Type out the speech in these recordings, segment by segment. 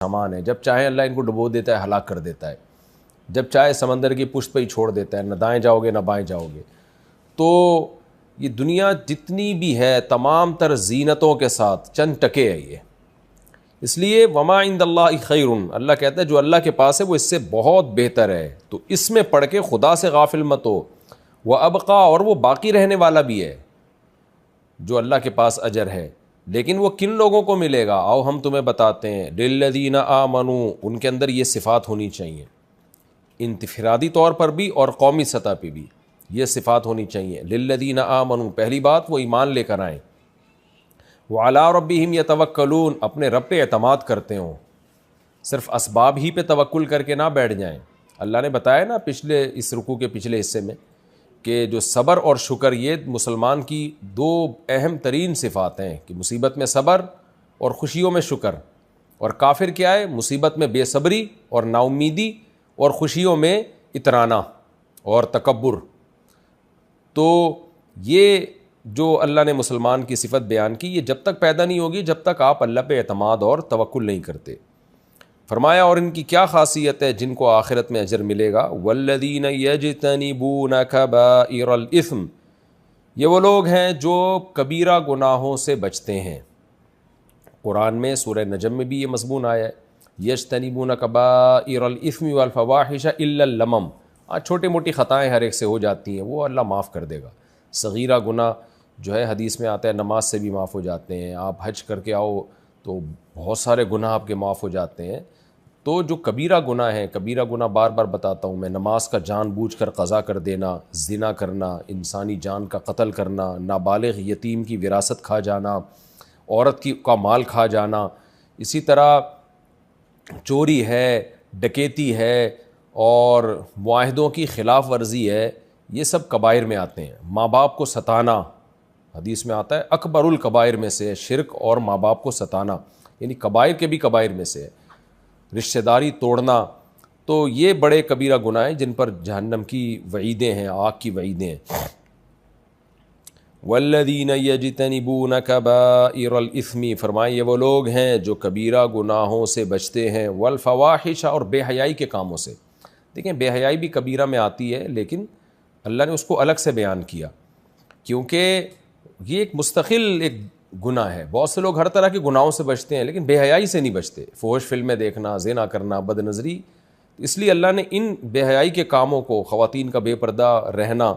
سامان ہے، جب چاہے اللہ ان کو ڈبو دیتا ہے، ہلاک کر دیتا ہے، جب چاہے سمندر کی پشت پہ ہی چھوڑ دیتا ہے، نہ دائیں جاؤ گے نہ بائیں جاؤ گے۔ تو یہ دنیا جتنی بھی ہے تمام تر زینتوں کے ساتھ چند ٹکے ہے یہ، اس لیے وما عند اللہ خیر، اللہ کہتا ہے جو اللہ کے پاس ہے وہ اس سے بہت بہتر ہے، تو اس میں پڑھ کے خدا سے غافل مت ہو۔ وہ ابقا، اور وہ باقی رہنے والا بھی ہے جو اللہ کے پاس اجر ہے، لیکن وہ کن لوگوں کو ملے گا؟ آؤ ہم تمہیں بتاتے ہیں، للذین آمنوا، ان کے اندر یہ صفات ہونی چاہیے، انفرادی طور پر بھی اور قومی سطح پہ بھی یہ صفات ہونی چاہیے۔ للذین آمنوا، پہلی بات وہ ایمان لے کر آئیں، وعلی ربہم یتوکلون، اپنے رب پہ اعتماد کرتے ہوں، صرف اسباب ہی پہ توکل کر کے نہ بیٹھ جائیں۔ اللہ نے بتایا نا پچھلے اس رکوع کے پچھلے حصے میں کہ جو صبر اور شکر یہ مسلمان کی دو اہم ترین صفات ہیں، کہ مصیبت میں صبر اور خوشیوں میں شکر، اور کافر کیا ہے؟ مصیبت میں بے صبری اور نا امیدی، اور خوشیوں میں اترانا اور تکبر۔ تو یہ جو اللہ نے مسلمان کی صفت بیان کی، یہ جب تک پیدا نہیں ہوگی جب تک آپ اللہ پہ اعتماد اور توکل نہیں کرتے۔ فرمایا اور ان کی کیا خاصیت ہے جن کو آخرت میں اجر ملے گا؟ والذین یجتنبون کبائر الاثم، یہ وہ لوگ ہیں جو کبیرہ گناہوں سے بچتے ہیں۔ قرآن میں سورہ نجم میں بھی یہ مضمون آیا ہے، یجتنبون کبائر الاثم والفواحش الا اللمم، چھوٹی موٹی خطائیں ہر ایک سے ہو جاتی ہیں، وہ اللہ معاف کر دے گا۔ صغیرہ گناہ جو ہے حدیث میں آتا ہے نماز سے بھی معاف ہو جاتے ہیں، آپ حج کر کے آؤ تو بہت سارے گناہ آپ کے معاف ہو جاتے ہیں۔ تو جو کبیرہ گناہ ہیں، کبیرہ گناہ بار بار بتاتا ہوں میں، نماز کا جان بوجھ کر قضا کر دینا، زنا کرنا، انسانی جان کا قتل کرنا، نابالغ یتیم کی وراثت کھا جانا، عورت کا مال کھا جانا، اسی طرح چوری ہے، ڈکیتی ہے اور معاہدوں کی خلاف ورزی ہے، یہ سب کبائر میں آتے ہیں۔ ماں باپ کو ستانا، حدیث میں آتا ہے اکبر الکبائر میں سے شرک اور ماں باپ کو ستانا، یعنی کبائر کے بھی کبائر میں سے ہے۔ رشتہ داری توڑنا، تو یہ بڑے کبیرہ گناہ ہیں جن پر جہنم کی وعیدیں ہیں، آگ کی وعیدیں ہیں۔ والذین یجتنبون کبائر الاثم، فرمائے یہ وہ لوگ ہیں جو کبیرہ گناہوں سے بچتے ہیں، والفواحش، اور بے حیائی کے کاموں سے۔ دیکھیں بے حیائی بھی کبیرہ میں آتی ہے، لیکن اللہ نے اس کو الگ سے بیان کیا کیونکہ یہ ایک مستقل ایک گناہ ہے۔ بہت سے لوگ ہر طرح کے گناہوں سے بچتے ہیں لیکن بے حیائی سے نہیں بچتے، فحش فلمیں دیکھنا، زنا کرنا، بد نظری، اس لیے اللہ نے ان بے حیائی کے کاموں کو، خواتین کا بے پردہ رہنا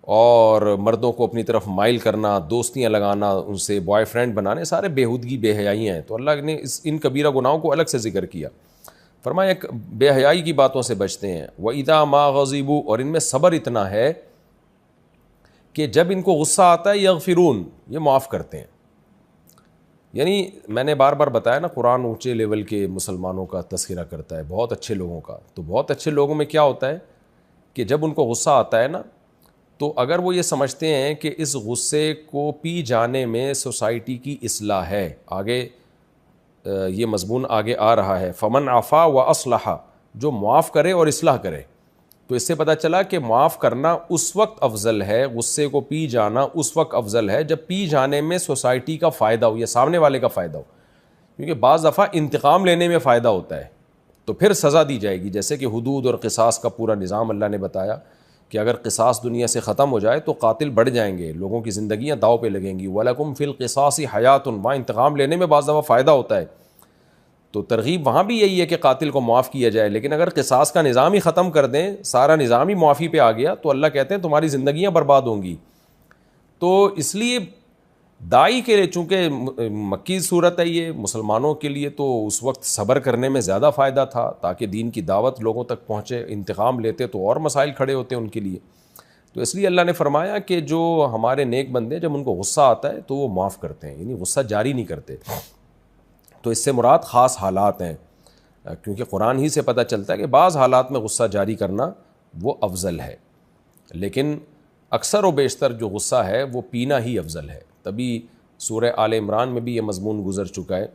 اور مردوں کو اپنی طرف مائل کرنا، دوستیاں لگانا، ان سے بوائے فرینڈ بنانے، سارے بےہودگی بے حیائی ہیں، تو اللہ نے ان کبیرہ گناہوں کو الگ سے ذکر کیا۔ فرمایا ایک بے حیائی کی باتوں سے بچتے ہیں۔ وَإِذَا مَا غَضِبُوا، اور ان میں صبر اتنا ہے کہ جب ان کو غصہ آتا ہے یغفرون، یہ معاف کرتے ہیں۔ یعنی میں نے بار بار بتایا نا، قرآن اونچے لیول کے مسلمانوں کا تذکرہ کرتا ہے، بہت اچھے لوگوں کا، تو بہت اچھے لوگوں میں کیا ہوتا ہے کہ جب ان کو غصہ آتا ہے نا، تو اگر وہ یہ سمجھتے ہیں کہ اس غصے کو پی جانے میں سوسائٹی کی اصلاح ہے، آگے یہ مضمون آگے آ رہا ہے، فمن عفا و اصلح، جو معاف کرے اور اصلاح کرے، تو اس سے پتہ چلا کہ معاف کرنا اس وقت افضل ہے، غصے کو پی جانا اس وقت افضل ہے جب پی جانے میں سوسائٹی کا فائدہ ہو یا سامنے والے کا فائدہ ہو، کیونکہ بعض دفعہ انتقام لینے میں فائدہ ہوتا ہے تو پھر سزا دی جائے گی، جیسے کہ حدود اور قصاص کا پورا نظام اللہ نے بتایا کہ اگر قصاص دنیا سے ختم ہو جائے تو قاتل بڑھ جائیں گے، لوگوں کی زندگیاں داؤ پہ لگیں گی۔ وَلَكُمْ فِي الْقِصَاصِ حَيَاتٌ، وہاں انتقام لینے میں بعض دفعہ فائدہ ہوتا ہے، تو ترغیب وہاں بھی یہی ہے کہ قاتل کو معاف کیا جائے، لیکن اگر قصاص کا نظام ہی ختم کر دیں، سارا نظام ہی معافی پہ آ گیا، تو اللہ کہتے ہیں تمہاری زندگیاں برباد ہوں گی۔ تو اس لیے داعی کے لیے، چونکہ مکی صورت ہے یہ، مسلمانوں کے لیے تو اس وقت صبر کرنے میں زیادہ فائدہ تھا تاکہ دین کی دعوت لوگوں تک پہنچے، انتقام لیتے تو اور مسائل کھڑے ہوتے ان کے لیے، تو اس لیے اللہ نے فرمایا کہ جو ہمارے نیک بندے جب ان کو غصہ آتا ہے تو وہ معاف کرتے ہیں، یعنی غصہ جاری نہیں کرتے۔ تو اس سے مراد خاص حالات ہیں، کیونکہ قرآن ہی سے پتہ چلتا ہے کہ بعض حالات میں غصہ جاری کرنا وہ افضل ہے، لیکن اکثر و بیشتر جو غصہ ہے وہ پینا ہی افضل ہے۔ تبھی سورہ آل عمران میں بھی یہ مضمون گزر چکا ہے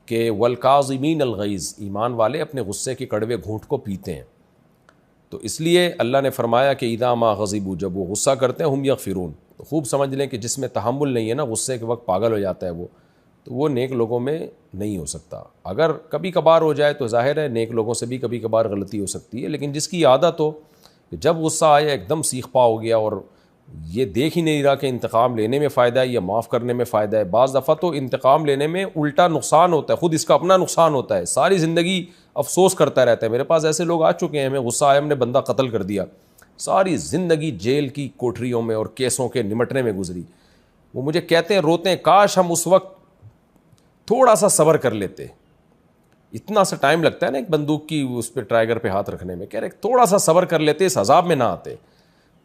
کہ والکاظمین الغیظ، ایمان والے اپنے غصے کے کڑوے گھونٹ کو پیتے ہیں۔ تو اس لیے اللہ نے فرمایا کہ اذا ما غضبوا، جب وہ غصہ کرتے ہیں، ہم یغفرون، تو خوب سمجھ لیں کہ جس میں تحمل نہیں ہے نا، غصے کے وقت پاگل ہو جاتا ہے وہ، تو وہ نیک لوگوں میں نہیں ہو سکتا. اگر کبھی کبھار ہو جائے تو ظاہر ہے نیک لوگوں سے بھی کبھی کبھار غلطی ہو سکتی ہے, لیکن جس کی عادت ہو کہ جب غصہ آیا ایک دم سیخ پا ہو گیا اور یہ دیکھ ہی نہیں رہا کہ انتقام لینے میں فائدہ ہے یا معاف کرنے میں فائدہ ہے. بعض دفعہ تو انتقام لینے میں الٹا نقصان ہوتا ہے, خود اس کا اپنا نقصان ہوتا ہے, ساری زندگی افسوس کرتا رہتا ہے. میرے پاس ایسے لوگ آ چکے ہیں, ہمیں غصہ آیا, ہم نے بندہ قتل کر دیا, ساری زندگی جیل کی کوٹریوں میں اور کیسوں کے نمٹنے میں گزری. وہ مجھے کہتے ہیں, روتے ہیں, کاش ہم اس وقت تھوڑا سا صبر کر لیتے. اتنا سا ٹائم لگتا ہے نا ایک بندوق کی اس پہ ٹرائگر پہ ہاتھ رکھنے میں, کہہ رہے تھوڑا سا صبر کر لیتے, اس عذاب میں نہ آتے.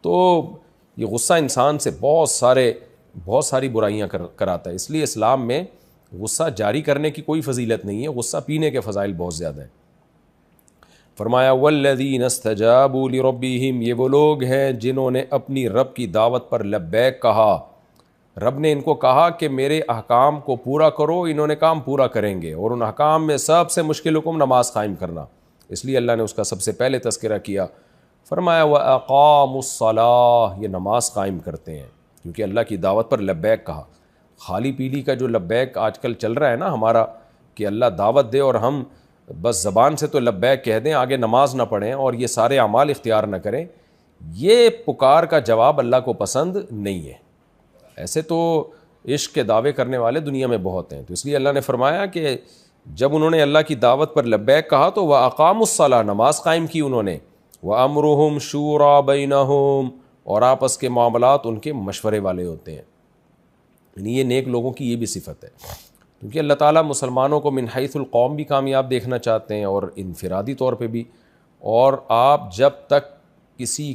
تو یہ غصہ انسان سے بہت ساری برائیاں کراتا ہے. اس لیے اسلام میں غصہ جاری کرنے کی کوئی فضیلت نہیں ہے, غصہ پینے کے فضائل بہت زیادہ ہیں. فرمایا والذین استجابوا لربہم, یہ وہ لوگ ہیں جنہوں نے اپنی رب کی دعوت پر لبیک کہا. رب نے ان کو کہا کہ میرے احکام کو پورا کرو, انہوں نے کام پورا کریں گے. اور ان احکام میں سب سے مشکل حکم نماز قائم کرنا, اس لیے اللہ نے اس کا سب سے پہلے تذکرہ کیا. فرمایا وَأَقَامُوا الصَّلَاةَ, یہ نماز قائم کرتے ہیں کیونکہ اللہ کی دعوت پر لبیک کہا. خالی پیلی کا جو لبیک آج کل چل رہا ہے نا ہمارا, کہ اللہ دعوت دے اور ہم بس زبان سے تو لبیک کہہ دیں, آگے نماز نہ پڑھیں اور یہ سارے اعمال اختیار نہ کریں, یہ پکار کا جواب اللہ کو پسند نہیں ہے. ایسے تو عشق کے دعوے کرنے والے دنیا میں بہت ہیں. تو اس لیے اللہ نے فرمایا کہ جب انہوں نے اللہ کی دعوت پر لبیک کہا تو وَأَقَامُوا الصَّلَاةَ, نماز قائم کی انہوں نے. وَأَمْرُهُمْ شُورَىٰ بَيْنَهُمْ, اور آپس کے معاملات ان کے مشورے والے ہوتے ہیں. یعنی یہ نیک لوگوں کی یہ بھی صفت ہے, کیونکہ اللہ تعالیٰ مسلمانوں کو من حیث القوم بھی کامیاب دیکھنا چاہتے ہیں اور انفرادی طور پہ بھی. اور آپ جب تک کسی